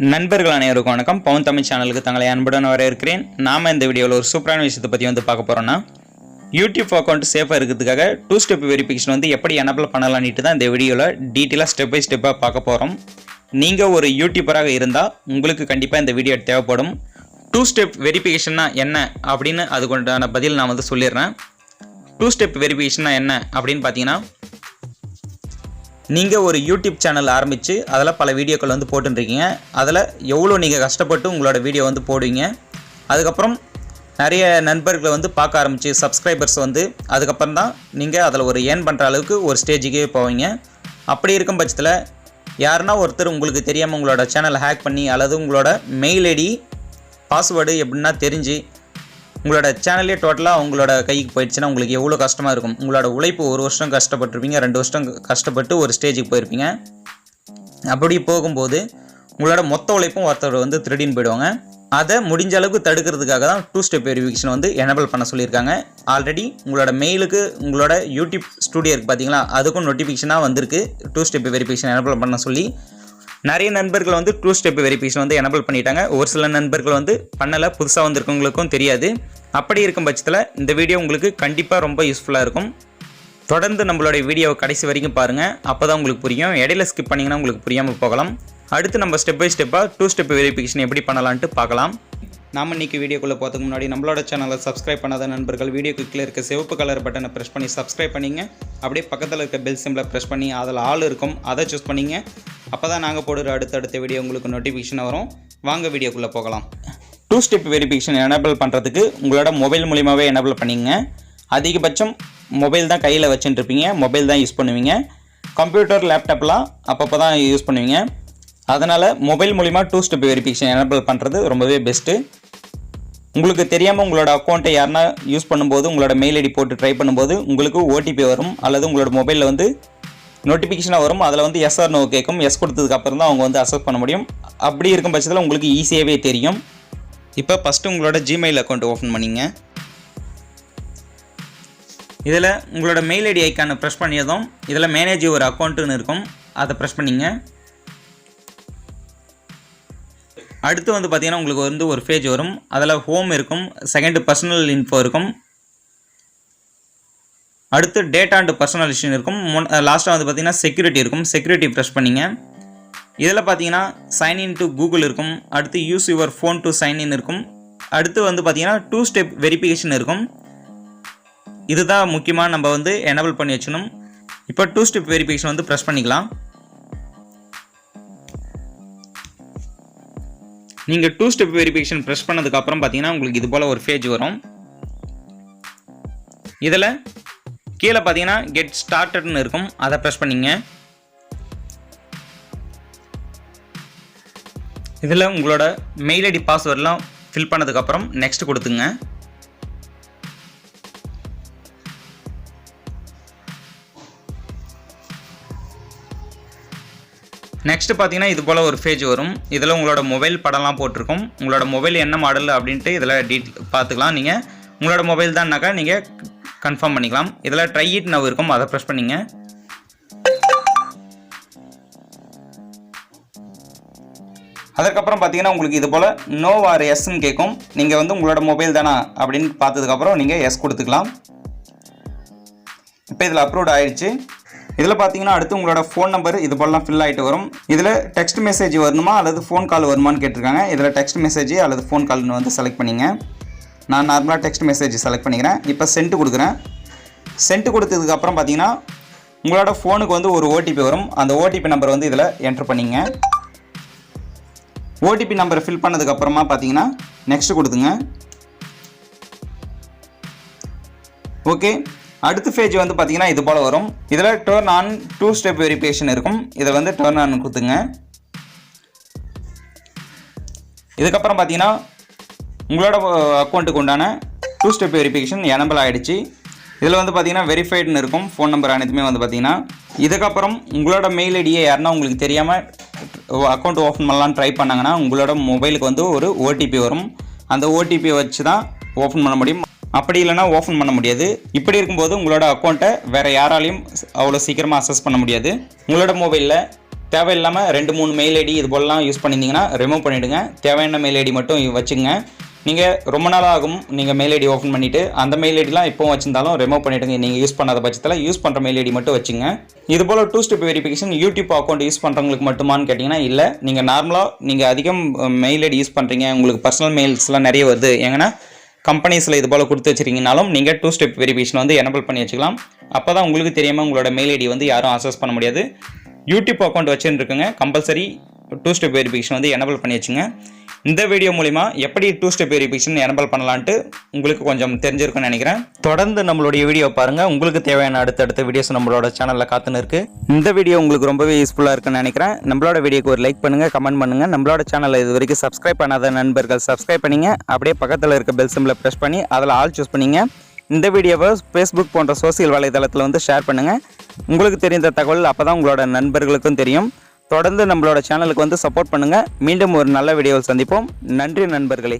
நண்பர்கள் அனைவருக்கும் வணக்கம். PavunTamil சேனலுக்கு தங்களை அன்புடன் வரவேற்கிறேன். நாம இந்த வீடியோவில் ஒரு சூப்பரான விஷயத்தை பற்றி பார்க்க போகிறோம்னா, யூடியூப் அக்கௌண்ட் சேஃபாக இருக்கிறதுக்காக 2 ஸ்டெப் வெரிஃபிகேஷன் எப்படி எனபிள் பண்ணலான்ட்டு தான் இந்த வீடியோவில் டீட்டெயிலாக ஸ்டெப் பை ஸ்டெப்பாக பார்க்க போகிறோம். நீங்கள் ஒரு யூடியூபராக இருந்தால் உங்களுக்கு கண்டிப்பாக இந்த வீடியோ தேவைப்படும். 2 ஸ்டெப் வெரிஃபிகேஷன்னா என்ன அப்படின்னு அதுக்குண்டான பதில் நான் சொல்லிடுறேன். 2 ஸ்டெப் வெரிஃபிகேஷன்னா என்ன அப்படின்னு பார்த்தீங்கன்னா, நீங்கள் ஒரு யூடியூப் சேனல் ஆரம்பித்து அதில் பல வீடியோக்கள் போட்டுருக்கீங்க. அதில் எவ்வளோ நீங்கள் கஷ்டப்பட்டு உங்களோட வீடியோ போடுவீங்க. அதுக்கப்புறம் நிறைய நண்பர்களை பார்க்க ஆரம்பித்து சப்ஸ்கிரைபர்ஸ் அதுக்கப்புறம் தான் நீங்கள் அதில் ஒரு ஏர்ன் பண்ணுற அளவுக்கு ஒரு ஸ்டேஜுக்கே போவீங்க. அப்படி இருக்கும் பட்சத்தில் யாருன்னா ஒருத்தர் உங்களுக்கு தெரியாமல் உங்களோட சேனலை ஹேக் பண்ணி அல்லது உங்களோட மெயில் ஐடி பாஸ்வேர்டு எப்படின்னா தெரிஞ்சு உங்களோட சேனலே டோட்டலாக உங்களோட கைக்கு போயிடுச்சுன்னா உங்களுக்கு எவ்வளோ கஷ்டமாக இருக்கும். உங்களோட உழைப்பு 1 வருஷம் கஷ்டப்பட்டுருப்பீங்க, 2 வருஷம் கஷ்டப்பட்டு ஒரு ஸ்டேஜுக்கு போயிருப்பீங்க. அப்படி போகும்போது உங்களோட மொத்த உழைப்பும் ஒருத்தர் திருடின்னு போயிடுவாங்க. அதை முடிஞ்ச அளவுக்கு தடுக்கிறதுக்காக தான் 2 ஸ்டெப் வெரிஃபிகேஷன் எனேபிள் பண்ண சொல்லியிருக்காங்க. ஆல்ரெடி உங்களோட மெயிலுக்கு உங்களோட யூடியூப் ஸ்டூடியோ இருக்குது பார்த்தீங்களா, அதுக்கும் நோட்டிஃபிகேஷனாக வந்திருக்கு 2 ஸ்டெப் வெரிஃபிகேஷன் எனேபிள் பண்ண சொல்லி. நிறைய நண்பர்கள் 2 ஸ்டெப் வெரிஃபிகேஷன் எனேபிள் பண்ணிட்டாங்க. ஒரு சில நண்பர்கள் பண்ணலை, புதுசாக வந்திருக்கவங்களுக்கும் தெரியாது. அப்படி இருக்கும் பட்சத்தில் இந்த வீடியோ உங்களுக்கு கண்டிப்பாக ரொம்ப யூஸ்ஃபுல்லாக இருக்கும். தொடர்ந்து நம்மளுடைய வீடியோவை கடைசி வரைக்கும் பாருங்கள், அப்போ தான் உங்களுக்கு புரியும். இடையில ஸ்கிப் பண்ணிங்கன்னா உங்களுக்கு புரியாமல் போகலாம். அடுத்து நம்ம ஸ்டெப் பை ஸ்டெப்பாக 2 ஸ்டெப் வெரிஃபிகேஷன் எப்படி பண்ணலான்ட்டு பார்க்கலாம். நாம் இன்றைக்கி வீடியோக்குள்ளே போகிறதுக்கு முன்னாடி நம்மளோட சேனலை சப்ஸ்கிரைப் பண்ணாத நண்பர்கள் வீடியோக்கு கீழே இருக்க சிவப்பு கலர் பட்டனை ப்ரெஸ் பண்ணி சப்ஸ்கிரைப் பண்ணிங்க. அப்படியே பக்கத்தில் இருக்க பெல் சிம்பிளை ப்ரெஸ் பண்ணி அதில் ஆல் இருக்கும், அதை சூஸ் பண்ணிங்க. அப்போ தான் நாங்கள் போடுற அடுத்தடுத்த வீடியோ உங்களுக்கு நோட்டிஃபிகேஷன் வரும். வாங்க வீடியோக்குள்ளே போகலாம். 2 ஸ்டெப் வெரிஃபிகேஷன் எனேபிள் பண்ணுறதுக்கு உங்களோட மொபைல் மூலிமாவே எனேபிள் பண்ணிங்க. அதிகபட்சம் மொபைல் தான் கையில் வச்சுட்டுருப்பீங்க, மொபைல் தான் யூஸ் பண்ணுவீங்க. கம்ப்யூட்டர் லேப்டாப்லாம் அப்பப்போ தான் யூஸ் பண்ணுவீங்க. அதனால் மொபைல் மூலிமா 2 ஸ்டெப் வெரிஃபிகேஷன் எனேபிள் பண்ணுறது ரொம்பவே பெஸ்ட்டு. உங்களுக்கு தெரியாமல் உங்களோட அக்கௌண்ட்டை யாருன்னா யூஸ் பண்ணும்போது உங்களோட மெயில் ஐடி போட்டு ட்ரை பண்ணும்போது உங்களுக்கு ஓடிபி வரும், அல்லது உங்களோட மொபைலில் நோட்டிஃபிகேஷனாக வரும். அதில் எஸ் ஆர் நோ கேட்கும். எஸ் கொடுத்ததுக்கு அப்புறம் தான் அவங்க அக்சஸ் பண்ண முடியும். அப்படி இருக்கும் பட்சத்தில் உங்களுக்கு ஈஸியாகவே தெரியும். இப்போ ஃபஸ்ட்டு உங்களோட ஜிமெயில் அக்கௌண்ட் ஓப்பன் பண்ணிங்க. இதில் உங்களோட மெயில் ஐடி ஐக்கானை ப்ரெஸ் பண்ணியதும் இதில் மேனேஜ் ஒரு அக்கௌண்ட்டுன்னு இருக்கும், அதை ப்ரெஸ் பண்ணிங்க. அடுத்து பார்த்தீங்கன்னா உங்களுக்கு ஒரு பேஜ் வரும். அதில் ஹோம் இருக்கும், செகண்ட் பர்சனல் இன்ஃபோ இருக்கும், அடுத்து டேட்டா அண்ட் பர்சனலைசேஷன் இருக்கும், லாஸ்ட்டாக பார்த்தீங்கன்னா செக்யூரிட்டி இருக்கும். செக்யூரிட்டி ப்ரெஸ் பண்ணிங்க. இதில் பார்த்தீங்கன்னா சைன்இன் டு கூகுள் இருக்கும். அடுத்து use your phone to sign in இருக்கும். அடுத்து பார்த்தீங்கன்னா 2 ஸ்டெப் வெரிஃபிகேஷன் இருக்கும். இதுதான் முக்கியமாக நம்ம எனேபிள் பண்ணி வச்சுக்கணும். இப்போ 2 ஸ்டெப் வெரிஃபிகேஷன் ப்ரெஸ் பண்ணிக்கலாம். நீங்கள் 2 ஸ்டெப் வெரிஃபிகேஷன் ப்ரெஸ் பண்ணதுக்கப்புறம் பார்த்தீங்கன்னா உங்களுக்கு இது போல் ஒரு பேஜ் வரும். இதில் கீழே பார்த்தீங்கன்னா கெட் ஸ்டார்டட்னு இருக்கும், அதை ப்ரெஸ் பண்ணிங்க. இதில் உங்களோட மெயில் ஐடி பாஸ்வேர்டெலாம் ஃபில் பண்ணதுக்கப்புறம் நெக்ஸ்ட் கொடுத்துங்க. நெக்ஸ்ட் பார்த்தீங்கன்னா இது போல் ஒரு பேஜ் வரும். இதில் உங்களோட மொபைல் படம்லாம் போட்டிருக்கும். உங்களோட மொபைல் என்ன மாடல் அப்படின்ட்டு இதில் பார்த்துக்கலாம். நீங்கள் உங்களோட மொபைல் தான்னாக்கா நீங்கள் கன்ஃபார்ம் பண்ணிக்கலாம். இதில் ட்ரை இட் நவ் இருக்கும், அதை ப்ரெஸ் பண்ணிங்க. அதுக்கப்புறம் பார்த்தீங்கன்னா உங்களுக்கு இது போல் நோ ஆர் எஸ்ன்னு கேட்கும். நீங்கள் உங்களோட மொபைல் தானா அப்படின்னு பார்த்ததுக்கப்புறம் நீங்கள் எஸ் கொடுத்துக்கலாம். இப்போ இதில் அப்ரூவ் ஆகிடுச்சு. இதில் பார்த்தீங்கன்னா அடுத்து உங்களோட ஃபோன் நம்பர் இது போலலாம் ஃபில் ஆகிட்டு வரும். இதில் டெக்ஸ்ட் மெசேஜ் வரணுமா அல்லது ஃபோன் கால் வருமானு கேட்டிருக்காங்க. இதில் டெக்ஸ்ட் மெசேஜ் அல்லது ஃபோன் கால்னு செலக்ட் பண்ணிங்க. நான் நார்மலாக டெக்ஸ்ட் மெசேஜ் செலக்ட் பண்ணிக்கிறேன். இப்போ சென்ட் கொடுக்குறேன். சென்ட் கொடுத்ததுக்கப்புறம் பார்த்தீங்கன்னா உங்களோட ஃபோனுக்கு ஒரு ஓடிபி வரும். அந்த ஓடிபி நம்பர் இதில் என்ட்ரு பண்ணிங்க. ஓடிபி நம்பரை ஃபில் பண்ணதுக்கப்புறமா பார்த்தீங்கன்னா நெக்ஸ்ட் கொடுத்துங்க. ஓகே, அடுத்த பேஜ் பார்த்தீங்கன்னா இது போல் வரும். இதில் டர்ன் ஆன் 2 ஸ்டெப் வெரிஃபிகேஷன் இருக்கும். இதை டர்ன் ஆன் கொடுத்துங்க. இதுக்கப்புறம் பார்த்தீங்கன்னா உங்களோட அக்கௌண்ட்டுக்கு உண்டான 2 ஸ்டெப் வெரிஃபிகேஷன் எனேபிள் ஆகிடுச்சு. இதில் பார்த்தீங்கன்னா வெரிஃபைடுன்னு இருக்கும். ஃபோன் நம்பர் அனைத்துமே பார்த்தீங்கன்னா இதுக்கப்புறம் உங்களோட மெயில் ஐடியை யாருன்னா உங்களுக்கு தெரியாமல் அக்கௌண்ட் ஓப்பன் பண்ணலான்னு ட்ரை பண்ணாங்கன்னா உங்களோட மொபைலுக்கு ஒரு ஓடிபி வரும். அந்த ஓடிபியை வச்சு தான் ஓப்பன் பண்ண முடியும். அப்படி இல்லைனா ஓப்பன் பண்ண முடியாது. இப்படி இருக்கும்போது உங்களோட அக்கௌண்ட்டை வேறு யாராலையும் அவ்வளோ சீக்கிரமாக அக்சஸ் பண்ண முடியாது. உங்களோட மொபைலில் தேவையில்லாமல் 2-3 மெயில் ஐடி இது போலலாம் யூஸ் பண்ணியிருந்தீங்கன்னா ரிமூவ் பண்ணிவிடுங்க. தேவையான மெயில் ஐடி மட்டும் வச்சுங்க. நீங்கள் ரொம்ப நாள் ஆகும் நீங்கள் மெயில் ஐடி ஓப்பன் பண்ணிவிட்டு அந்த மெயில் ஐடிலாம் இப்போ வச்சிருந்தாலும் ரிமூவ் பண்ணிவிடுங்க. நீங்கள் யூஸ் பண்ணாத பட்சத்தில் யூஸ் பண்ணுற மெயில் ஐடி மட்டும் வச்சுங்க. இது போல் 2 step verification YouTube account use பண்ணுறவங்களுக்கு மட்டுமான்னு கேட்டிங்கன்னா இல்லை. நீங்கள் நார்மலாக நீங்கள் அதிகம் மெயில் ஐடி யூஸ் பண்ணுறீங்க, உங்களுக்கு பர்சனல் மெயில்ஸ்லாம் நிறைய வருது, எங்கன்னா கம்பெனிஸில் இது போல் கொடுத்து வச்சிருக்கீங்கனாலும் நீங்கள் 2 ஸ்டெப் வெரிஃபிகேஷன் வந்து எனபிள் பண்ணி வச்சுக்கலாம். அப்போ தான் உங்களுக்கு தெரியாமல் உங்களோட மெயில் ஐடி வந்து யாரும் அக்சஸ் பண்ண முடியாது. யூடியூப் அக்கௌண்ட் வச்சுருக்குங்க, கம்பல்சரி 2 ஸ்டெப் வெரிஃபிகேஷன் வந்து எனபிள் பண்ணி வச்சுங்க. இந்த வீடியோ மூலிமா எப்படி 2 ஸ்டெப் வெரிஃபிகேஷன் எனபிள் பண்ணலான்ட்டு உங்களுக்கு கொஞ்சம் தெரிஞ்சிருக்கும்னு நினைக்கிறேன். தொடர்ந்து நம்மளுடைய வீடியோ பாருங்கள். உங்களுக்கு தேவையான அடுத்தடுத்த வீடியோஸ் நம்மளோட சேனலில் காத்துன்னு இருக்குது. இந்த வீடியோ உங்களுக்கு ரொம்பவே யூஸ்ஃபுல்லாக இருக்குன்னு நினைக்கிறேன். நம்மளோட வீடியோக்கு ஒரு லைக் பண்ணுங்கள், கமெண்ட் பண்ணுங்கள். நம்மளோட சேனலில் இது வரைக்கும் சப்ஸ்கிரைப் பண்ணாத நண்பர்கள் சப்ஸ்கிரைப் பண்ணிங்க. அப்படியே பக்கத்தில் இருக்க பெல் சிம்பிளை ப்ரெஸ் பண்ணி அதில் ஆல் சூஸ் பண்ணிங்க. இந்த வீடியோவை ஃபேஸ்புக் போன்ற சோசியல் வலைதளத்தில் வந்து ஷேர் பண்ணுங்கள். உங்களுக்கு தெரிந்த தகவல் அப்போ தான் உங்களோட நண்பர்களுக்கும் தெரியும். தொடர்ந்து நம்மளோட சேனலுக்கு வந்து சப்போர்ட் பண்ணுங்கள். மீண்டும் ஒரு நல்ல வீடியோவில் சந்திப்போம். நன்றி நண்பர்களே.